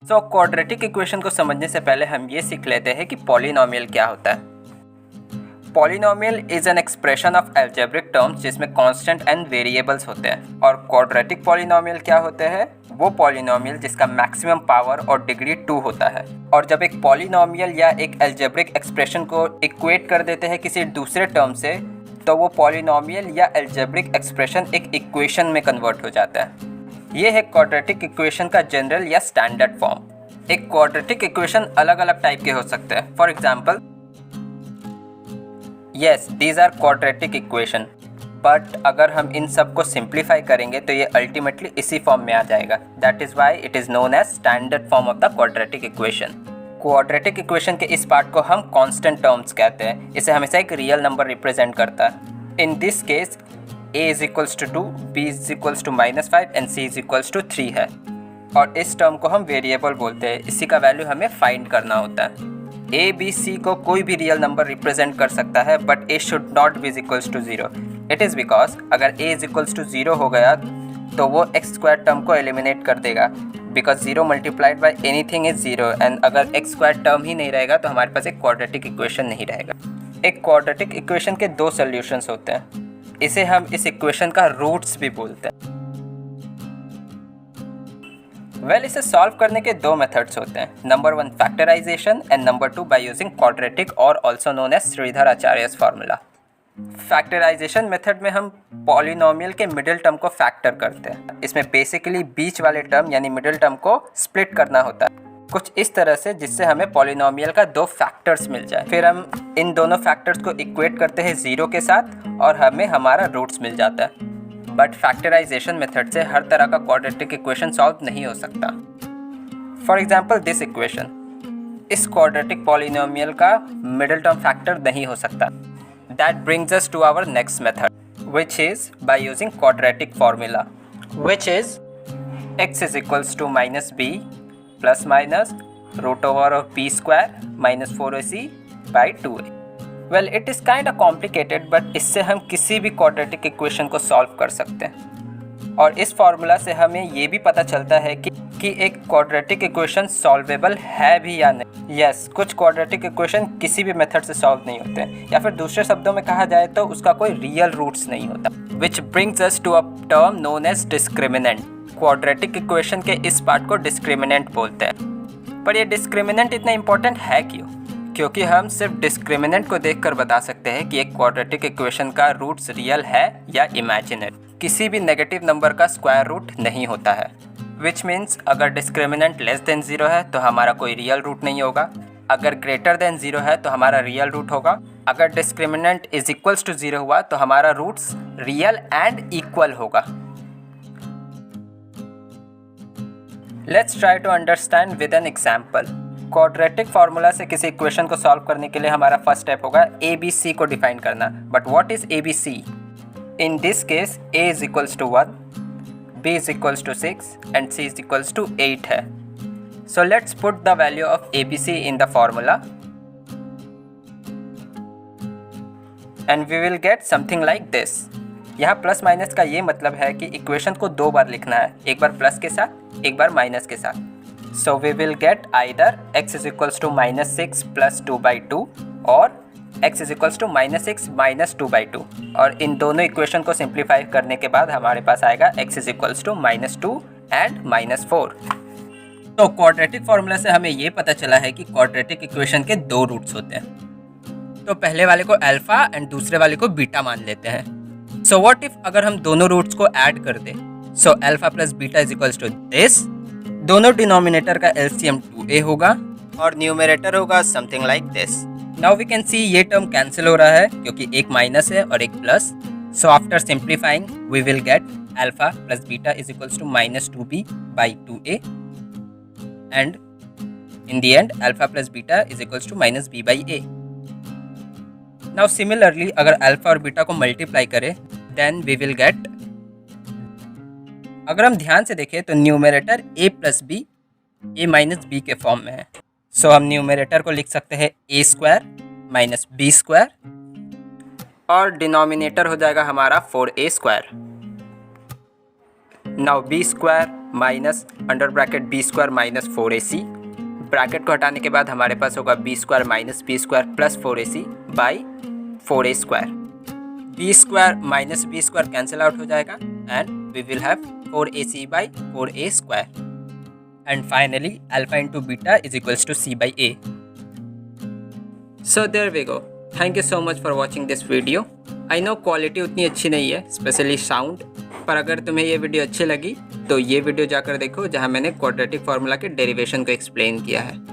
So quadratic equation को समझने से पहले हम ये सीख लेते हैं कि पॉलिनोमियल क्या होता है। Polynomial is an expression of algebraic terms जिसमें कांस्टेंट एंड वेरिएबल्स होते हैं। और क्वाड्रेटिक पॉलिनोमियल क्या होते हैं? वो पॉलिनोमियल जिसका मैक्सिमम पावर और डिग्री 2 होता है। और जब एक पॉलिनोमियल या एक एल्जेब्रिक एक्सप्रेशन को इक्वेट कर देते हैं किसी दूसरे टर्म से, तो वो पॉलिनोमियल या एल्जेब्रिक एक्सप्रेशन एक इक्वेशन में कन्वर्ट हो जाता है। ये है क्वाड्रेटिक इक्वेशन का जनरल या स्टैंडर्ड फॉर्म। एक क्वाड्रेटिक इक्वेशन अलग अलग टाइप के हो सकते हैं। For example, yes, these are quadratic equation, but अगर हम इन सब को सिंप्लीफाई करेंगे तो ये अल्टीमेटली इसी फॉर्म में आ जाएगा। That is why it is known as standard form of the quadratic equation. Quadratic equation के इस पार्ट को हम कांस्टेंट टर्म्स कहते हैं। इसे हमेशा एक रियल नंबर रिप्रेजेंट करता है। इन this case a is equals to 2, b is equals to -5 and c is equals to 3 है। और इस टर्म को हम वेरिएबल बोलते हैं। इसी का वैल्यू हमें फाइंड करना होता है। a, b, c को कोई भी रियल नंबर रिप्रेजेंट कर सकता है, but a should not be equals to 0। It is because अगर a इज इक्वल्स टू 0 हो गया तो वो एक्स स्क्वायर टर्म को एलिमिनेट कर देगा, because 0 multiplied by anything is 0। And अगर एक्स स्क्वायर टर्म ही नहीं रहेगा तो हमारे पास एक क्वाड्रेटिक इक्वेशन नहीं रहेगा। एक क्वाड्रेटिक इक्वेशन के दो सोल्यूशंस होते हैं। इसे हम इस इक्वेशन का रूट्स भी बोलते हैं। इसे सॉल्व करने के दो मेथड्स होते हैं। Number 1 factorization and number 2 by using quadratic और also known as Sridhar Acharya's formula. Factorization method में हम पॉलिनोमियल के मिडिल टर्म को फैक्टर करते हैं। इसमें बेसिकली बीच वाले टर्म यानी मिडिल टर्म को स्प्लिट करना होता है कुछ इस तरह से जिससे हमें पॉलिनोमियल का दो फैक्टर्स मिल जाए। फिर हम इन दोनों फैक्टर्स को इक्वेट करते हैं 0 के साथ और हमें हमारा रूट्स मिल जाता है। बट फैक्टराइजेशन मेथड से हर तरह का क्वाड्रेटिक इक्वेशन सॉल्व नहीं हो सकता। फॉर एग्जाम्पल दिस इक्वेशन, इस क्वाड्रेटिक पॉलिनोमियल का मिडिल टर्म फैक्टर नहीं हो सकता। That brings us to our next method which is by using quadratic formula which is x is equals to -b plus minus root over of b square minus 4ac by 2a। Well, it is kind of complicated, but इससे हम किसी भी quadratic equation को solve कर सकते हैं। और इस फार्मूला से हमें ये भी पता चलता है कि एक क्वाड्रेटिक इक्वेशन सॉल्वेबल है भी या नहीं। यस, कुछ क्वाड्रेटिक इक्वेशन किसी भी मेथड से सॉल्व नहीं होते हैं, या फिर दूसरे शब्दों में कहा जाए तो उसका कोई रियल रूट्स नहीं होता। Which brings us to a term known as discriminant. Quadratic equation के इस पार्ट को डिस्क्रिमिनेंट बोलते हैं। पर ये डिस्क्रिमिनेंट इतना इंपॉर्टेंट है क्यों? क्योंकि हम सिर्फ डिस्क्रिमिनेंट को देखकर बता सकते हैं कि एक क्वाड्रेटिक इक्वेशन का रूट्स रियल है या इमेजिनरी। किसी भी नेगेटिव नंबर का स्क्वायर रूट नहीं होता है। विच मीन्स अगर डिस्क्रिमिनेंट लेस देन 0 है तो हमारा कोई रियल रूट नहीं होगा। अगर ग्रेटर देन 0 है तो हमारा रियल रूट होगा। अगर डिस्क्रिमिनेंट इज इक्वल्स टू 0 हुआ तो हमारा रूट्स रियल एंड इक्वल होगा। Let's try to understand with an example. Quadratic formula से किसी इक्वेशन को सॉल्व करने के लिए हमारा फर्स्ट स्टेप होगा ABC को डिफाइन करना। But what is ABC? In this case A is equals to 1, B is equals to 6 and C is equals to 8 है। So let's put the value of ABC in the formula and we will get something like this. यहाँ plus minus का ये मतलब है कि equation को दो बार लिखना है, एक बार प्लस के साथ, एक बार माइनस के साथ। So we will get either x is equals to -6 plus 2/2 और x is equals to -6 minus 2/2। और इन दोनों इक्वेशन को सिंप्लीफाई करने के बाद हमारे पास आएगा x is equals to -2 and -4। तो क्वाड्रेटिक फार्मूला से हमें ये पता चला है कि क्वाड्रेटिक इक्वेशन के दो रूट्स होते हैं। तो पहले वाले को अल्फा एंड दूसरे वाले को बीटा मान लेते हैं। सो व्हाट इफ अगर हम दोनों रूट्स को ऐड कर दें? So alpha plus beta is equals to this. दोनों डिनोमिनेटर का LCM 2a होगा और न्यूमरेटर होगा something like this. Now we can see ये टर्म कैंसिल हो रहा है क्योंकि एक माइनस है और एक plus. So after simplifying we will get alpha plus beta is equals to -2b by 2a and in the end alpha plus beta is equals to -b by a। Now similarly अगर alpha और beta को multiply करें then we will get, अगर हम ध्यान से देखें तो numerator a plus b a minus b के फॉर्म में है। सो हम न्यूमरेटर को लिख सकते हैं a square minus b square और डिनोमिनेटर हो जाएगा हमारा 4a square. Now b square minus under bracket b square minus 4ac, bracket को हटाने के बाद हमारे पास होगा b square minus b square plus 4ac by 4a square. B square minus b square cancel out हो जाएगा and we will have 4ac by 4a square. And finally alpha into beta is equals to c by a। So there we go. Thank you so much for watching this video. I know quality उतनी अच्छी नहीं है, specially sound, पर अगर तुम्हें ये video अच्छी लगी तो ये वीडियो जाकर देखो जहाँ मैंने क्वाड्रेटिक फार्मूला के डेरिवेशन को एक्सप्लेन किया है।